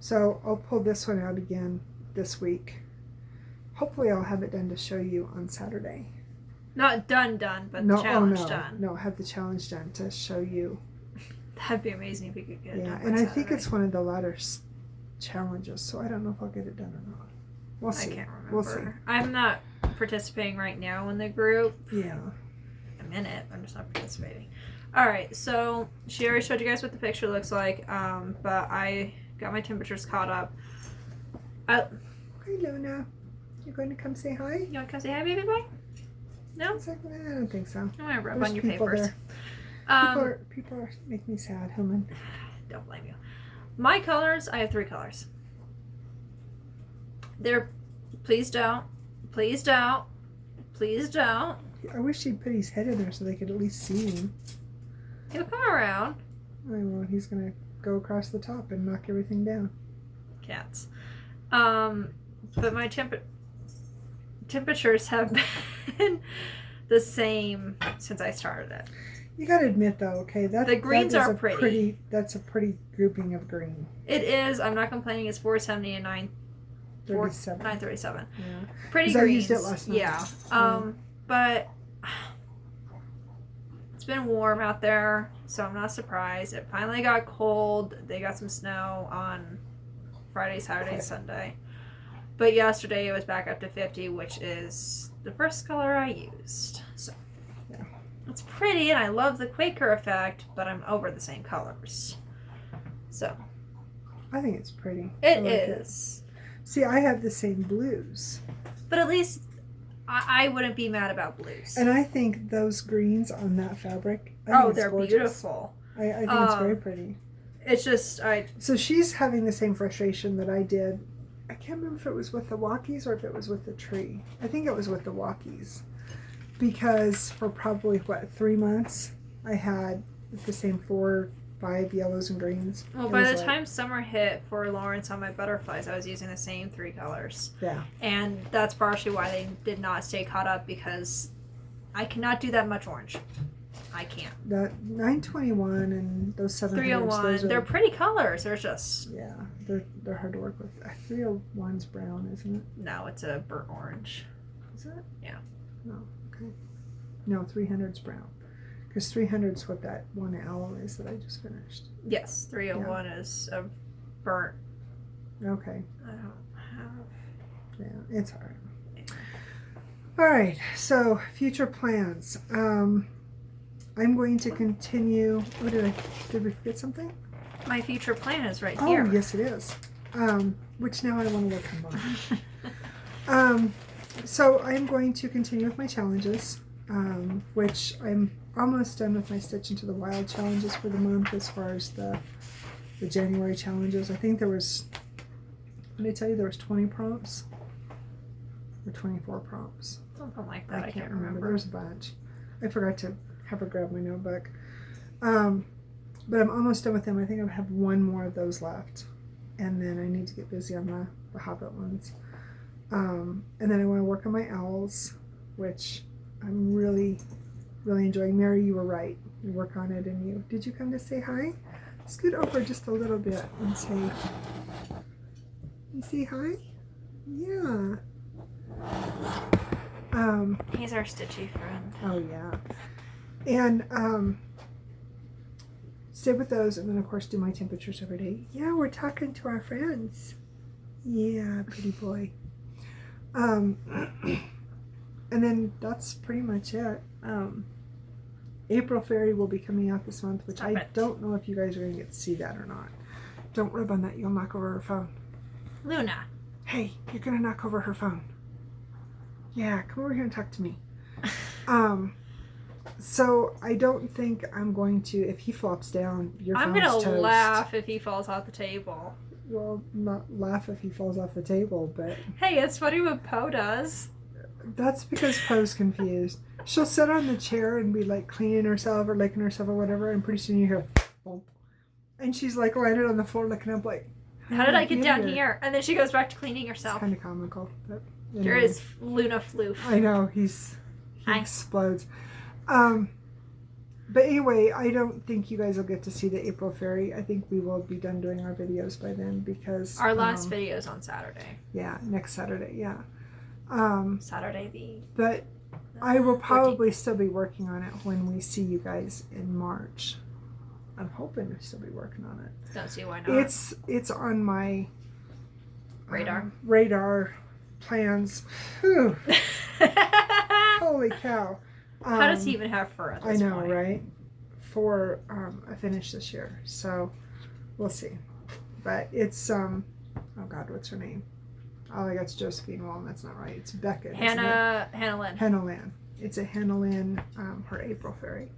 So, I'll pull this one out again this week. Hopefully I'll have it done to show you on Saturday. Not done, but No, the challenge no, done. No, have the challenge done to show you. That'd be amazing if we could get it done. And by I think Saturday. it's one of the latter challenges, so I don't know if I'll get it done or not. We'll see. I can't remember. We'll see. I'm not participating right now in the group. Yeah. I'm in it. I'm just not participating. All right. So she already showed you guys what the picture looks like. But I got my temperatures caught up. Hi, Luna. You're going to come say hi? You want to come say hi, baby boy? No? I don't think so. I'm gonna rub There's on your people papers. there. People are make me sad, Hillman. Don't blame you. My colors, I have 3 colors. They're please don't, please don't, please don't. I wish he'd put his head in there so they could at least see him. He'll come around. I won't. He's going to go across the top and knock everything down. Cats. But my temperatures have been the same since I started it. You got to admit, though, okay, The greens that is are a pretty. That's a pretty grouping of green. It is. I'm not complaining. It's 470 and 37. 937. Yeah. Pretty 'Cause I greens. used it last night. Yeah. Yeah. But it's been warm out there, so I'm not surprised. It finally got cold. They got some snow on Friday, Saturday, Sunday. But yesterday it was back up to 50, which is the first color I used. So Yeah. it's pretty, and I love the Quaker effect, but I'm over the same colors. So I think it's pretty. it I like is. See, I have the same blues. But at least I wouldn't be mad about blues. And I think those greens on that fabric, I think it's they're gorgeous. beautiful. I think it's very pretty. It's just, So she's having the same frustration that I did. I can't remember if it was with the walkies or if it was with the tree. I think it was with the walkies. Because for probably, 3 months, I had the same 4, 5 yellows and greens. well, It by was the like- time summer hit for Lawrence on my butterflies, I was using the same 3 colors. Yeah. And that's partially why they did not stay caught up, because I cannot do that much orange. I can't. The 921 and those 700s. 301, those are, they're pretty colors. They're just, yeah, they're hard to work with. 301's brown, isn't it? no, it's a burnt orange. Is it? Yeah. No, okay. No, 300's brown. Because 300's what that one aloe is that I just finished. Yes, 301 is a burnt. Okay. I don't have. Yeah, it's alright. Alright, so future plans. I'm going to continue. Oh, did we forget something? My future plan is right Oh, here. yes, it is. Which now I want to look on. So I'm going to continue with my challenges, which I'm almost done with my Stitch into the Wild challenges for the month as far as the January challenges. I think there was, what did I tell you, there was 20 prompts? Or 24 prompts. Something like that. I can't There remember. was a bunch. I forgot to have her grab my notebook. But I'm almost done with them. I think I have one more of those left. And then I need to get busy on the Hobbit ones. And then I want to work on my owls, which I'm really, really enjoying. Mary, you were right. You work on it, and did you come to say hi? Scoot over just a little bit and say, you say hi? Yeah. He's our stitchy friend. Oh yeah. And stay with those, and then of course do my temperatures every day. Yeah, we're talking to our friends. Yeah, pretty boy. And then that's pretty much it. April Fairy will be coming out this month, which I don't know if you guys are going to get to see that or not. Don't rub on that, you'll knock over her phone. Luna. Hey, you're going to knock over her phone. Yeah, come over here and talk to me. So I don't think I'm going to, if he flops down, your phone's toast. I'm going to laugh if he falls off the table. Well, not laugh if he falls off the table, but... Hey, it's funny what Poe does. That's because Poe's confused. She'll sit on the chair and be like cleaning herself or licking herself or whatever, and pretty soon you hear bump. And she's like landed on the floor looking up like, how did I get down here? And then she goes back to cleaning herself. It's kind of comical. But anyway. There is Luna Floof. I know, he explodes. But anyway, I don't think you guys will get to see the April Fairy. I think we will be done doing our videos by then because... Our last video is on Saturday. Yeah, next Saturday, yeah. Saturday the... But I will probably still be working on it when we see you guys in March. I'm hoping to still be working on it. Don't see why not. It's on my... radar. Radar plans. Whew. Holy cow. How does he even have fur at this point? I know, right? For a finish this year. So, we'll see. But it's, oh God, what's her name? Oh, I guess Josephine Wall, that's not right. It's Becca. Hannah Lynn. Hannah Lynn. It's a Hannah Lynn, her April Fairy.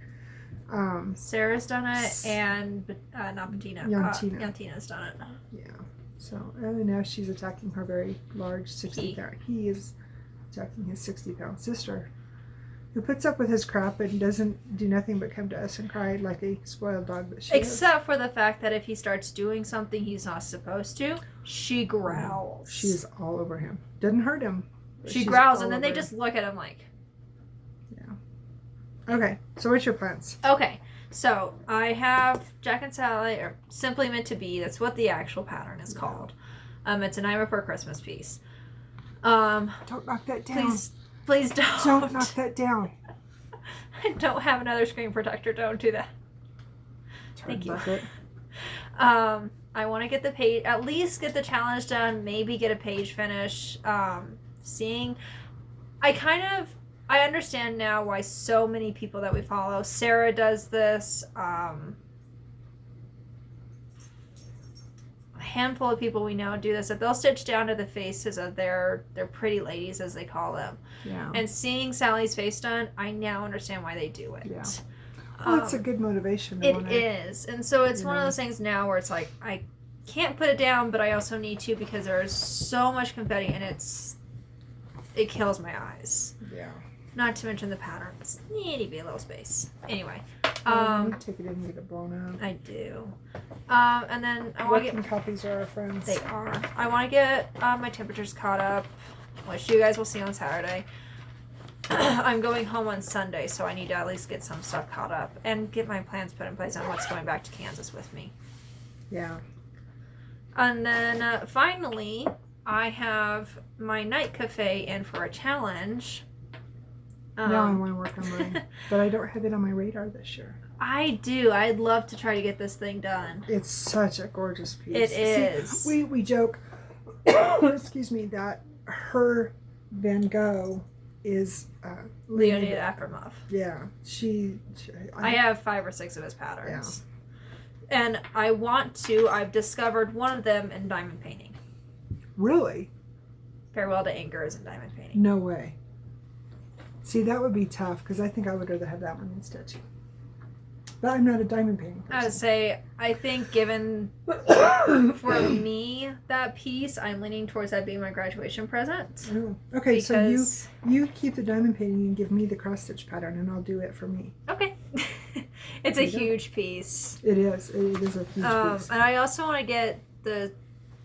Sarah's done it, and, not Bettina. Yantina's done it. Yeah. So, and now she's attacking her very large 60-pound. He is attacking his 60-pound sister, who puts up with his crap and doesn't do nothing but come to us and cry like a spoiled dog that she Except for the fact that if he starts doing something he's not supposed to, she growls. She's all over him. Doesn't hurt him. She growls, and then they just look at him like... Yeah. Okay, so what's your plans? Okay, so I have Jack and Sally, or Simply Meant to Be. That's what the actual pattern is called. It's a Night Before Christmas piece. Don't knock that down. Please don't. Don't knock that down. I don't have another screen protector. Don't do that. Thank you. I want to get the page, at least get the challenge done, maybe get a page finish. I understand now why so many people that we follow, Sarah does this, a handful of people we know do this, that they'll stitch down to the faces of their pretty ladies, as they call them. Yeah. And seeing Sally's face done, I now understand why they do it. Yeah. Well, it's a good motivation. It is. And so it's one of those things now where it's like, I can't put it down, but I also need to, because there's so much confetti and it kills my eyes. Yeah. Not to mention the patterns. Need to be a little space. Anyway. Take it in and get it blown out. I do. And then I want to get... copies are our friends. They are. I want to get my temperatures caught up, which you guys will see on Saturday. I'm going home on Sunday, so I need to at least get some stuff caught up and get my plans put in place on what's going back to Kansas with me. Yeah. And then finally, I have my night cafe in for a challenge. Now I want to work on mine, but I don't have it on my radar this year. I do. I'd love to try to get this thing done. It's such a gorgeous piece. It is. See, we joke, excuse me, that her Van Gogh is Leonid Akramov. Yeah, I have 5 or 6 of his patterns. Yeah. And I've discovered one of them in diamond painting. Really? Farewell to Anger is in diamond painting. No way. See, that would be tough, because I think I would rather have that one than stitching. But I'm not a diamond painting person. I would say, I think given, for me, that piece, I'm leaning towards that being my graduation present. Oh. Okay, so you keep the diamond painting and give me the cross-stitch pattern, and I'll do it for me. Okay. It's a huge piece. It is. It is a huge piece. And I also want to get the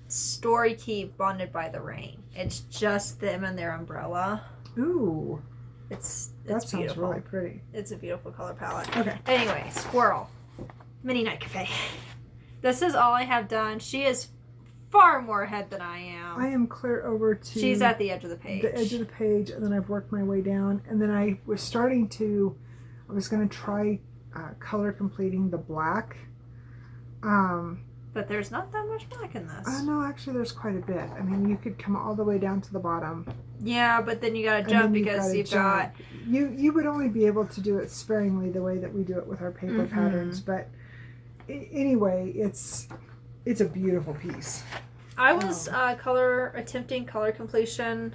Story Keep Bonded by the Rain. It's just them and their umbrella. Ooh. It's that sounds beautiful. Really pretty. It's a beautiful color palette. Okay. Anyway, Squirrel. Mini Night Cafe. This is all I have done. She is far more ahead than I am. I am clear over to... She's at the edge of the page. The edge of the page, and then I've worked my way down. And then I was going to try color completing the black. But there's not that much black in this. No, actually there's quite a bit. I mean, you could come all the way down to the bottom. Yeah, but then you gotta jump because you've got... You would only be able to do it sparingly the way that we do it with our paper patterns. But anyway, it's a beautiful piece. I was attempting color completion.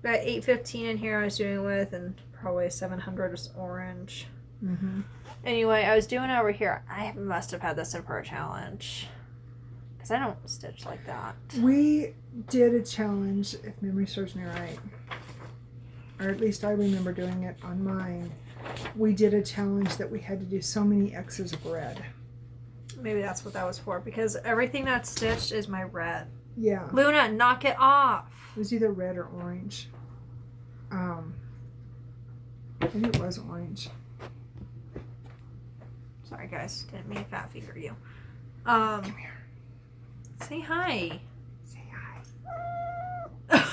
Got 815 in here I was doing with, and probably 700 is orange. Anyway, I was doing it over here. I must have had this in for a challenge. Because I don't stitch like that. We did a challenge, if memory serves me right. Or at least I remember doing it on mine. We did a challenge that we had to do so many X's of red. Maybe that's what that was for, because everything that's stitched is my red. Yeah. Luna, knock it off. It was either red or orange. Maybe it was orange. Sorry, guys. Didn't mean to fat finger you. Come here. Say hi. Say hi.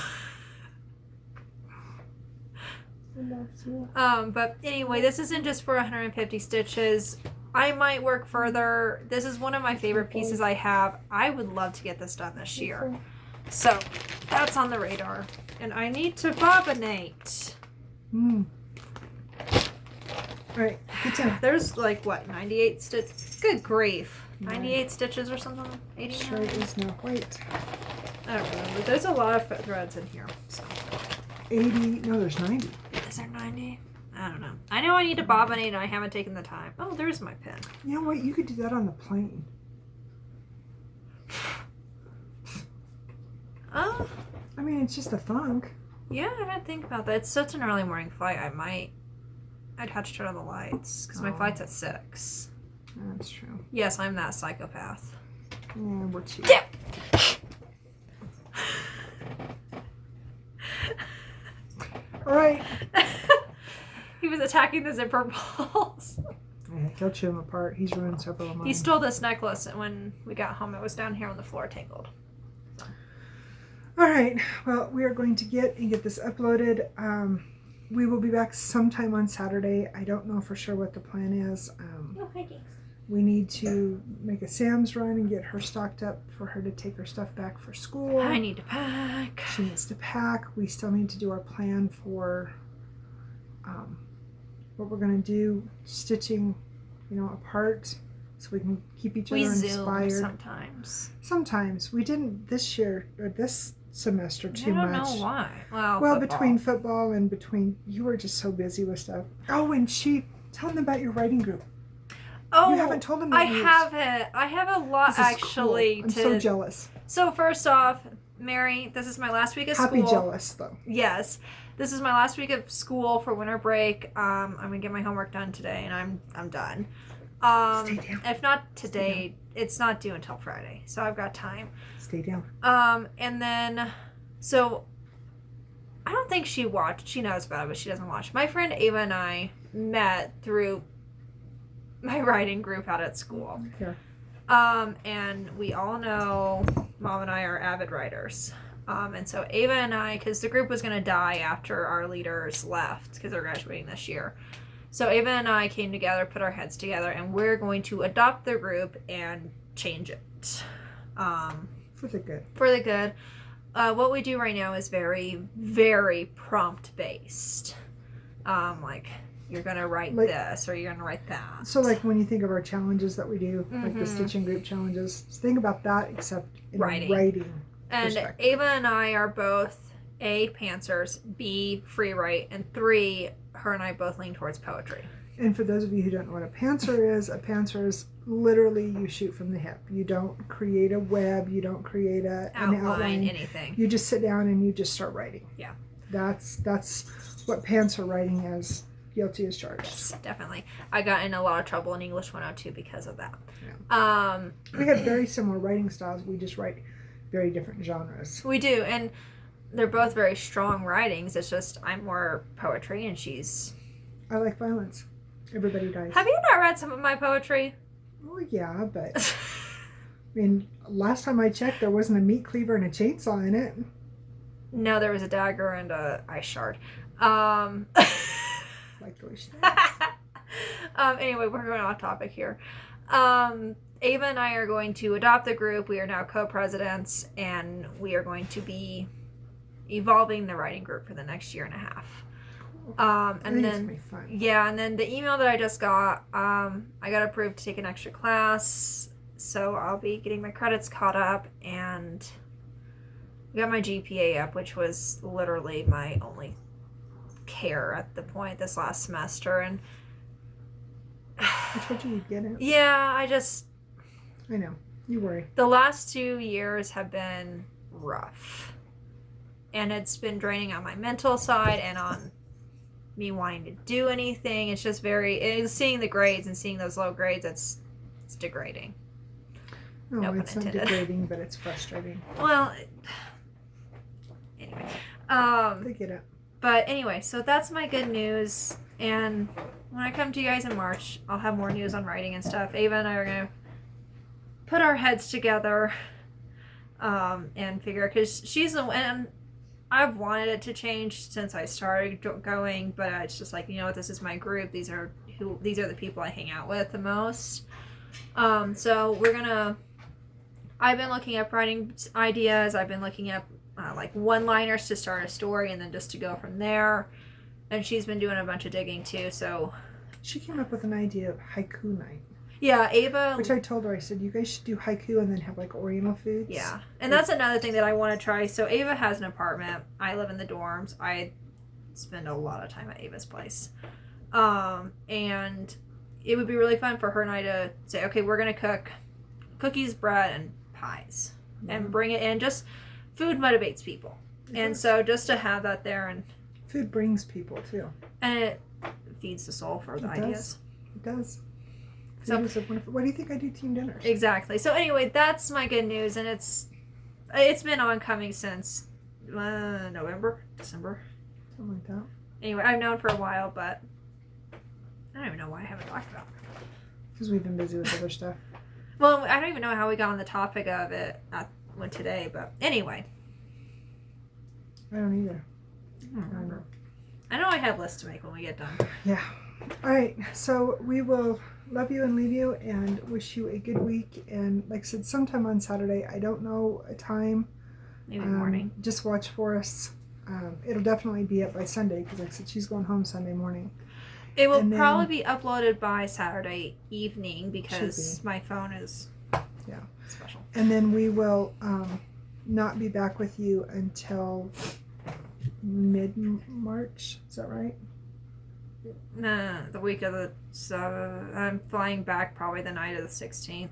But anyway, this isn't just for 150 stitches. I might work further. This is one of my favorite pieces I have. I would love to get this done this year. So that's on the radar. And I need to bobbinate. Alright, good time. There's like, what, 98 stitches? Good grief. 98 stitches or something? 89? Sure is not white. I don't remember. There's a lot of threads in here. So. 80, no, there's 90. Is there 90? I don't know. I know I need to bobbinate and I haven't taken the time. Oh, there's my pen. You know what? You could do that on the plane. Oh. I mean, it's just a thunk. Yeah, I didn't think about that. It's such an early morning flight. I'd have to turn on the lights because my flight's at 6. That's true. Yes, I'm that psychopath. Yeah, we're cheap. Yeah. All right. He was attacking the zipper balls. Yeah, he'll chew them apart. He's ruined several of mine. He stole this necklace, and when we got home, it was down here on the floor tangled. So. All right. Well, we are going to get this uploaded. We will be back sometime on Saturday. I don't know for sure what the plan is. We need to make a Sam's run and get her stocked up for her to take her stuff back for school. I need to pack. She needs to pack. We still need to do our plan for what we're going to do, stitching, apart so we can keep each other inspired. Zoom sometimes. Sometimes. We didn't this year, or this semester too much. I don't know why. Well, football. Between football and you were just so busy with stuff. Oh, and tell them about your writing group. Oh, you haven't told them that. I have a lot actually. Cool. I'm so jealous. So first off, Mary, this is my last week of school. Happy jealous though. Yes, this is my last week of school for winter break. I'm gonna get my homework done today, and I'm done. Stay down. If not today, it's not due until Friday, so I've got time. Stay down. And then, so I don't think she watched. She knows about it, but she doesn't watch. My friend Ava and I met through my writing group out at school. Here. And we all know Mom and I are avid writers. And so Ava and I, because the group was going to die after our leaders left, because they're graduating this year. So Ava and I came together, put our heads together, and we're going to adopt the group and change it. For the good. For the good. What we do right now is very, very prompt based. Like, you're going to write this, or you're going to write that. So, like, when you think of our challenges that we do, like the stitching group challenges, think about that except in writing and Ava and I are both A, pantsers, B, free write, and 3, her and I both lean towards poetry. And for those of you who don't know what a pantser is literally you shoot from the hip. You don't create a web, you don't create an outline, anything. You just sit down and you just start writing. Yeah. That's what pantser writing is. Guilty as charged. Yes, definitely. I got in a lot of trouble in English 102 because of that. Yeah. We have very similar writing styles. We just write very different genres. We do, and they're both very strong writings. It's just I'm more poetry and she's... I like violence. Everybody dies. Have you not read some of my poetry? Well, yeah, but mean, last time I checked, there wasn't a meat cleaver and a chainsaw in it. No, there was a dagger and a ice shard. Like those things. Anyway, we're going off topic here. Ava and I are going to adopt the group. We are now co-presidents, and we are going to be evolving the writing group for the next year and a half. And then, yeah, and then the email that I just got, I got approved to take an extra class, so I'll be getting my credits caught up, and I got my GPA up, which was literally my only care at the point this last semester. And I told you you'd get it. Yeah, I know. You worry. The last 2 years have been rough. And it's been draining on my mental side and on me wanting to do anything. It's just seeing the grades and seeing those low grades, it's degrading. No, it's not degrading, but it's frustrating. Well, anyway. I get it. But anyway, so that's my good news. And when I come to you guys in March, I'll have more news on writing and stuff. Ava and I are going to put our heads together and figure, because she's the one, and I've wanted it to change since I started going, but it's just like, you know what, this is my group. These are the people I hang out with the most. So I've been looking up writing ideas. I've been looking up like one-liners to start a story and then just to go from there. And she's been doing a bunch of digging too, so. She came up with an idea of haiku night. Yeah, Ava. Which I told her, I said, you guys should do haiku and then have like Oriental foods. Yeah, and that's another thing that I want to try. So Ava has an apartment. I live in the dorms. I spend a lot of time at Ava's place. And it would be really fun for her and I to say, okay, we're going to cook cookies, bread, and pies. Mm-hmm. And bring it in. Just food motivates people. And so just to have that there. And food brings people too. And it feeds the soul for the ideas. It does. So, what do you think I do team dinners? Exactly. So anyway, that's my good news, and it's been oncoming since November, December. Something like that. Anyway, I've known for a while, but I don't even know why I haven't talked about it. Because we've been busy with other stuff. Well, I don't even know how we got on the topic of it today, but anyway. I don't either. I don't remember. I know I have lists to make when we get done. Yeah. All right. So we will love you and leave you and wish you a good week. And like I said, sometime on Saturday, I don't know a time. Maybe morning. Just watch for us. It'll definitely be up by Sunday because like I said, she's going home Sunday morning. It will probably be uploaded by Saturday evening because my phone is special. And then we will not be back with you until mid-March. Is that right? Nah, the week of the 7th. I'm flying back probably the night of the 16th.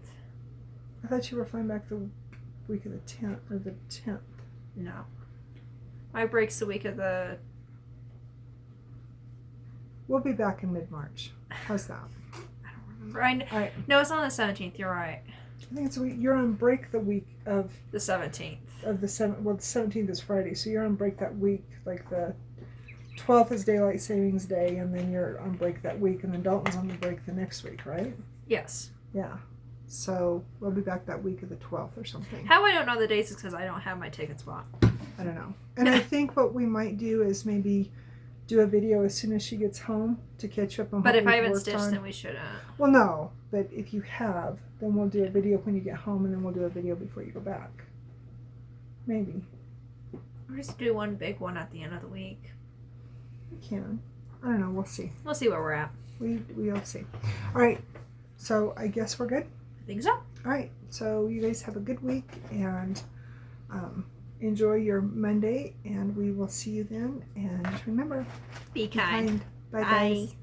I thought you were flying back the week of the 10th or the 10th. No. My break's the week of the. We'll be back in mid-March. How's that? I don't remember. All right. No, it's on the 17th. You're right. I think it's you're on break the week of the 17th. Of the 7th. Well, the 17th is Friday, so you're on break that week. Like the 12th is Daylight Savings Day, and then you're on break that week, and then Dalton's on the break the next week, right? Yes. Yeah. So we'll be back that week of the 12th or something. How I don't know the dates is because I don't have my tickets bought. I don't know. And I think what we might do is maybe do a video as soon as she gets home to catch up on But what if I we've haven't worked stitched, on. then we shouldn't. Well, no. But if you have, then we'll do a video when you get home, and then we'll do a video before you go back. Maybe. Or just do one big one at the end of the week. We can. I don't know. We'll see. We'll see where we're at. We'll see. All right. So I guess we're good? I think so. All right. So you guys have a good week, and enjoy your Monday, and we will see you then. And remember, be kind. Bye, guys.